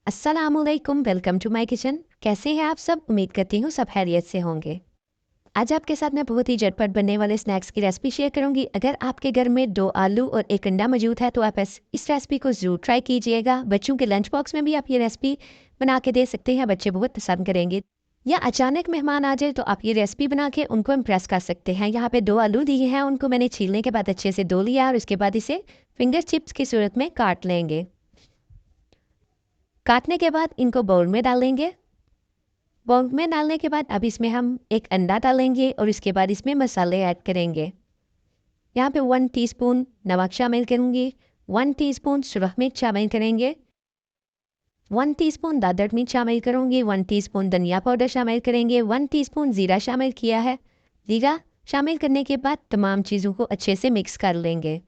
अस्सलामुअलैकुम, welcome to my kitchen. कैसे हैं आप सब? उम्मीद करती हूँ सब खैरियत से होंगे। आज आपके साथ मैं बहुत ही झटपट बनने वाले स्नैक्स की रेसिपी शेयर करूंगी। अगर आपके घर में 2 आलू और 1 अंडा मौजूद है तो आप इस रेसिपी को ज़रूर ट्राई कीजिएगा। बच्चों के लंच बॉक्स में भी आप ये रेसिपी बना के दे सकते हैं, बच्चे बहुत पसंद करेंगे। या अचानक मेहमान आ जाए तो आप ये रेसिपी बना के उनको इम्प्रेस कर सकते हैं। यहाँ पे 2 आलू दिए हैं, उनको मैंने छीलने के बाद अच्छे से धो लिया और उसके बाद इसे फिंगर चिप्स की सूरत में काट लेंगे। काटने के बाद इनको बाउल में डालेंगे। बाउल में डालने के बाद अब इसमें हम 1 अंडा डालेंगे और इसके बाद इसमें मसाले ऐड करेंगे। यहाँ पे 1 टीस्पून नमक शामिल करूँगी, 1 टीस्पून सुरख मिर्च शामिल करेंगे, 1 टीस्पून दादर मिर्च शामिल करूँगी, 1 टीस्पून धनिया पाउडर शामिल करेंगे, 1 टीस्पून ज़ीरा शामिल किया है। ज़ीरा शामिल करने के बाद तमाम चीज़ों को अच्छे से मिक्स कर लेंगे।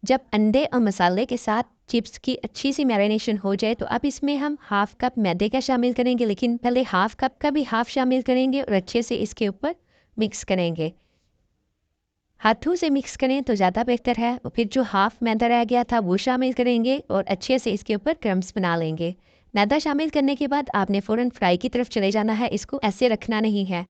जब अंडे और मसाले के साथ चिप्स की अच्छी सी मैरिनेशन हो जाए तो अब इसमें हम हाफ़ कप मैदे का शामिल करेंगे, लेकिन पहले हाफ़ कप का भी हाफ़ शामिल करेंगे और अच्छे से इसके ऊपर मिक्स करेंगे। हाथों से मिक्स करें तो ज़्यादा बेहतर है। और फिर जो हाफ़ मैदा रह गया था वो शामिल करेंगे और अच्छे से इसके ऊपर क्रम्स बना लेंगे। मैदा शामिल करने के बाद आपने फ़ौरन फ्राई की तरफ चले जाना है, इसको ऐसे रखना नहीं है।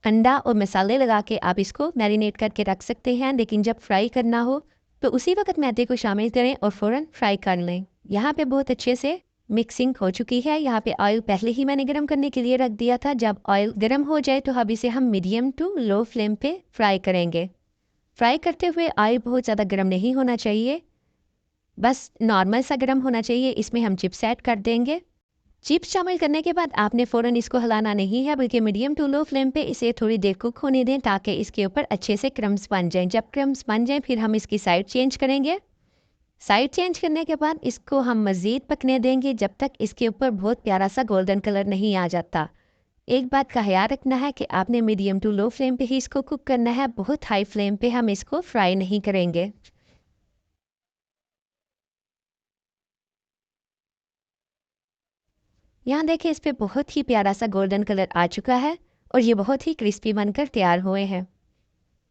अंडा और मसाले लगा के आप इसको मैरिनेट करके रख सकते हैं, लेकिन जब फ्राई करना हो तो उसी वक्त मैदे को शामिल करें और फ़ौरन फ्राई कर लें। यहाँ पे बहुत अच्छे से मिक्सिंग हो चुकी है। यहाँ पे ऑयल पहले ही मैंने गर्म करने के लिए रख दिया था। जब ऑयल गर्म हो जाए तो अब इसे हम मीडियम टू लो फ्लेम पे फ्राई करेंगे। फ्राई करते हुए ऑयल बहुत ज़्यादा गर्म नहीं होना चाहिए, बस नॉर्मल सा गर्म होना चाहिए। इसमें हम चिप्स ऐड कर देंगे। चिप्स शामिल करने के बाद आपने फ़ौरन इसको हिलाना नहीं है, बल्कि मीडियम टू लो फ्लेम पे इसे थोड़ी देर कुक होने दें ताकि इसके ऊपर अच्छे से क्रम्स बन जाएं। जब क्रम्स बन जाएं फिर हम इसकी साइड चेंज करेंगे। साइड चेंज करने के बाद इसको हम मज़ीद पकने देंगे जब तक इसके ऊपर बहुत प्यारा सा गोल्डन कलर नहीं आ जाता। एक बात का ख्याल रखना है कि आपने मीडियम टू लो फ्लेम पे ही इसको कुक करना है, बहुत हाई फ्लेम पे हम इसको फ्राई नहीं करेंगे। यहाँ देखिए इस पे बहुत ही प्यारा सा गोल्डन कलर आ चुका है और ये बहुत ही क्रिस्पी बनकर तैयार हुए हैं।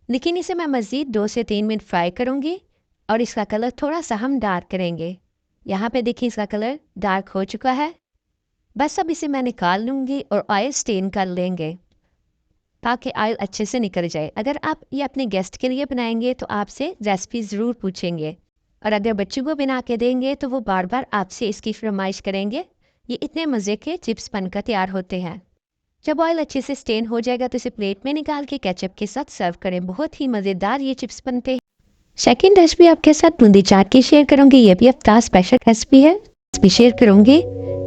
लेकिन इसे मैं मज़ीद 2 से 3 मिनट फ्राई करूँगी और इसका कलर थोड़ा सा हम डार्क करेंगे। यहाँ पे देखिए इसका कलर डार्क हो चुका है। बस अब इसे मैं निकाल लूँगी और ऑयल स्टेन कर लेंगे ताकि ऑयल अच्छे से निकल जाए। अगर आप ये अपने गेस्ट के लिए बनाएंगे तो आपसे रेसिपी ज़रूर पूछेंगे, और अगर बच्चों को बना के देंगे तो वो बार बार आपसे इसकी फरमाइश करेंगे। ये इतने मज़े के चिप्स बनकर तैयार होते हैं। जब ऑयल अच्छे से स्टेन हो जाएगा तो इसे प्लेट में निकाल के केचप के साथ सर्व करें। बहुत ही मज़ेदार ये चिप्स बनते हैं। सेकंड रेसिपी आपके साथ बूंदी चाट की शेयर करूंगी। ये भी इफ्तार स्पेशल रेसिपी है, रेसिपी शेयर करूंगी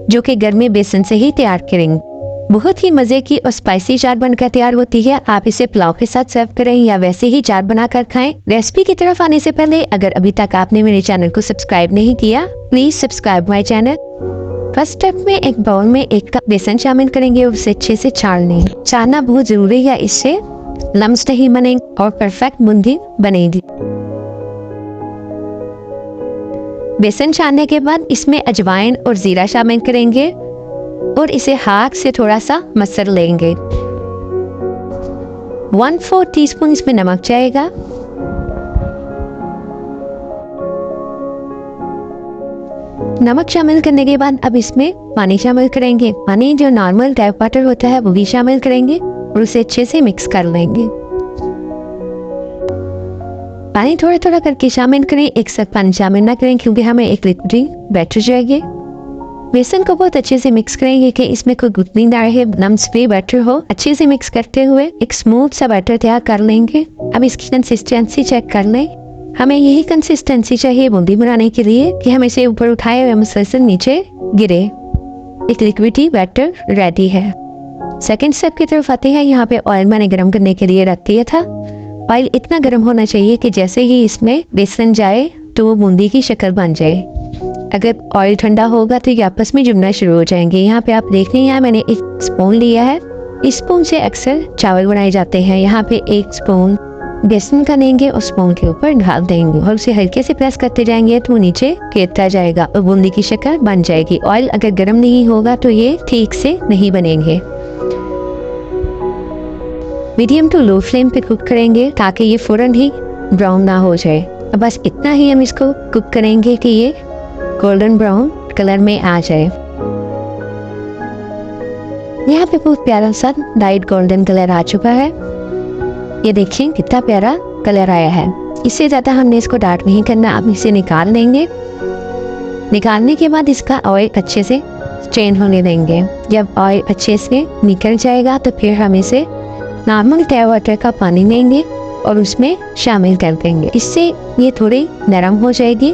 जो कि घर में बेसन से ही तैयार करेंगे। बहुत ही मज़े की और स्पाइसी चाट बनकर तैयार होती है। आप इसे पुलाव के साथ सर्व करें या वैसे ही चाट बनाकर खाएं। रेसिपी की तरफ आने से पहले अगर अभी तक आपने मेरे चैनल को सब्सक्राइब नहीं किया, please subscribe my channel. First step में एक बाउल में 1 कप बेसन शामिल करेंगे और उसे अच्छे से छान लें। छानना बहुत ज़रूरी है, इससे लम्स नहीं बनेंगे और परफेक्ट बूंदी बनेगी। बेसन छानने के बाद इसमें अजवाइन और ज़ीरा शामिल करेंगे और इसे हाथ से थोड़ा सा मसल लेंगे। 1/4 टीस्पून इसमें नमक जाएगा। नमक शामिल करने के बाद अब इसमें पानी शामिल करेंगे। पानी जो नॉर्मल टैप वाटर होता है वो भी शामिल करेंगे और उसे अच्छे से मिक्स कर लेंगे। पानी थोड़ा थोड़ा करके शामिल करें, एक साथ पानी शामिल ना करें क्योंकि हमें एक लिक्विड बैटर चाहिए। बेसन को बहुत अच्छे से मिक्स करेंगे कि इसमें कोई गुठली ना रहे, लम्स फ्री बैटर हो। अच्छे से मिक्स करते हुए एक स्मूथ सा बैटर तैयार कर लेंगे। अब इसकी कंसिस्टेंसी चेक कर लें। हमें यही कंसिस्टेंसी चाहिए बूंदी बनाने के लिए कि हम इसे ऊपर उठाए हुए मुसलसल नीचे गिरे। एक लिक्विडी बैटर रेडी है। सेकंड स्टेप की तरफ आते हैं। यहाँ पे ऑयल मैंने गर्म करने के लिए रख दिया था। ऑयल इतना गर्म होना चाहिए कि जैसे ही इसमें बेसन जाए तो वो बूंदी की शक्ल बन जाए। अगर ऑयल ठंडा होगा तो ये आपस में जुड़ना शुरू हो जाएंगे। यहाँ पे आप देख रहे हैं मैंने एक स्पून लिया है। इस स्पून से अक्सर चावल बनाए जाते हैं। यहाँ पे 1 स्पून बेसन का लेंगे और स्पून के ऊपर ढाल देंगे और उसे हल्के से प्रेस करते जाएंगे तो नीचे गिरता जाएगा और बूंदी की शक्ल बन जाएगी। ऑयल अगर गर्म नहीं होगा तो ये ठीक से नहीं बनेंगे। मीडियम टू लो फ्लेम पे कुक करेंगे ताकि ये फ़ौरन ही ब्राउन ना हो जाए। बस इतना ही हम इसको कुक करेंगे कि ये गोल्डन ब्राउन लाइट कलर में आ जाए। यहाँ पे बहुत प्यारा सा लाइट गोल्डन कलर आ चुका है। ये देखिए कितना प्यारा कलर आया है। इससे ज़्यादा हमने इसको डार्क नहीं करना। अब इसे निकाल लेंगे। निकालने के बाद इसका ऑयल अच्छे से स्ट्रेन होने देंगे। जब ऑयल अच्छे से निकल जाएगा तो फिर हम इसे नॉर्मल टैप वाटर का पानी लेंगे और उसमें शामिल कर देंगे। इससे ये थोड़ी नरम हो जाएगी।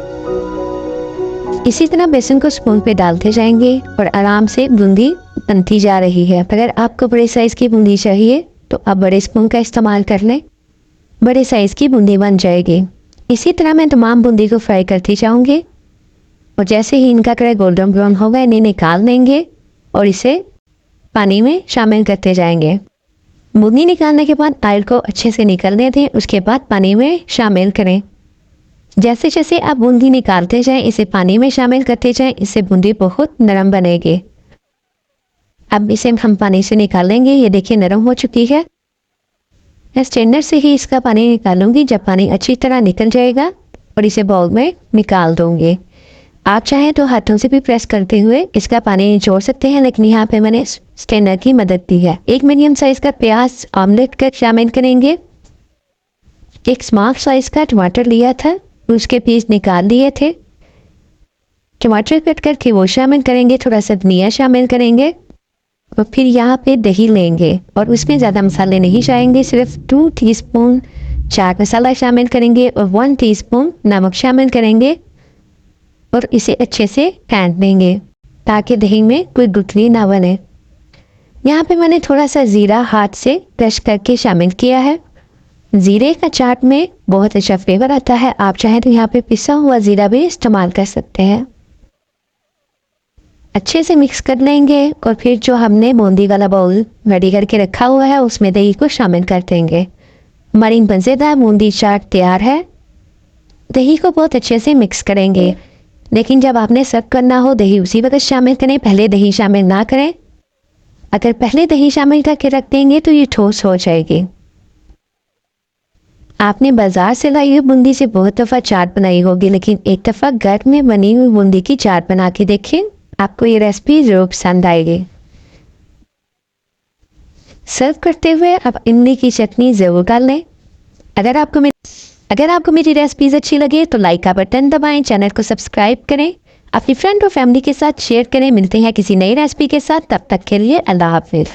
इसी तरह बेसन को स्पून पे डालते जाएंगे और आराम से बूंदी बनती जा रही है। अगर आपको बड़े साइज़ की बूंदी चाहिए तो आप बड़े स्पून का इस्तेमाल कर लें, बड़े साइज़ की बूंदी बन जाएगी। इसी तरह मैं तमाम बूंदी को फ्राई करती जाऊँगी और जैसे ही इनका कलर गोल्डन ब्राउन होगा इन्हें निकाल देंगे और इसे पानी में शामिल करते जाएंगे। बूंदी निकालने के बाद ऑयल को अच्छे से निकलने दें, उसके बाद पानी में शामिल करें। जैसे जैसे आप बूंदी निकालते जाएं, इसे पानी में शामिल करते जाएं, इससे बूंदी बहुत नरम बनेगी। अब इसे हम पानी से निकालेंगे। ये देखिए नरम हो चुकी है। मैं स्ट्रेनर से ही इसका पानी निकालूंगी। जब पानी अच्छी तरह निकल जाएगा और इसे बाउल में निकाल दूंगी। आप चाहें तो हाथों से भी प्रेस करते हुए इसका पानी निचोड़ सकते हैं, लेकिन यहाँ पे मैंने स्ट्रेनर की मदद दी है। एक मीडियम साइज का प्याज ऑमलेट कट शामिल करेंगे। एक स्मॉल साइज का टमाटर लिया था, उसके पीस निकाल लिए थे। टमाटर कट करके वो शामिल करेंगे। थोड़ा सा धनिया शामिल करेंगे और फिर यहाँ पे दही लेंगे और उसमें ज़्यादा मसाले नहीं जाएंगे। सिर्फ 2 टीस्पून चाट मसाला शामिल करेंगे और 1 टीस्पून नमक शामिल करेंगे और इसे अच्छे से फेंट देंगे ताकि दही में कोई गुठली ना बने। यहाँ पे मैंने थोड़ा सा ज़ीरा हाथ से क्रश करके शामिल किया है। ज़ीरे का चाट में बहुत अच्छा फ्लेवर आता है। आप चाहें तो यहाँ पे पिसा हुआ ज़ीरा भी इस्तेमाल कर सकते हैं। अच्छे से मिक्स कर लेंगे और फिर जो हमने बूंदी वाला बाउल रेडी करके रखा हुआ है उसमें दही को शामिल कर देंगे। हमारी मज़ेदार बूंदी चाट तैयार है। दही को बहुत अच्छे से मिक्स करेंगे, लेकिन जब आपने सर्व करना हो दही उसी वक्त शामिल करें, पहले दही शामिल ना करें। अगर पहले दही शामिल करके रख देंगे तो ये ठोस हो जाएगी। आपने बाजार से लाई हुई बूंदी से बहुत दफ़ा चाट बनाई होगी, लेकिन एक दफ़ा घर में बनी हुई बूंदी की चाट बना के देखें, आपको ये रेसिपी ज़रूर पसंद आएगी। सर्व करते हुए आप इमली की चटनी ज़रूर डाल लें। अगर आपको मेरी रेसिपीज़ अच्छी लगे तो लाइक का बटन दबाएं, चैनल को सब्सक्राइब करें, अपनी फ्रेंड और फैमिली के साथ शेयर करें। मिलते हैं किसी नई रेसिपी के साथ, तब तक के लिए अल्लाह हाफिज़।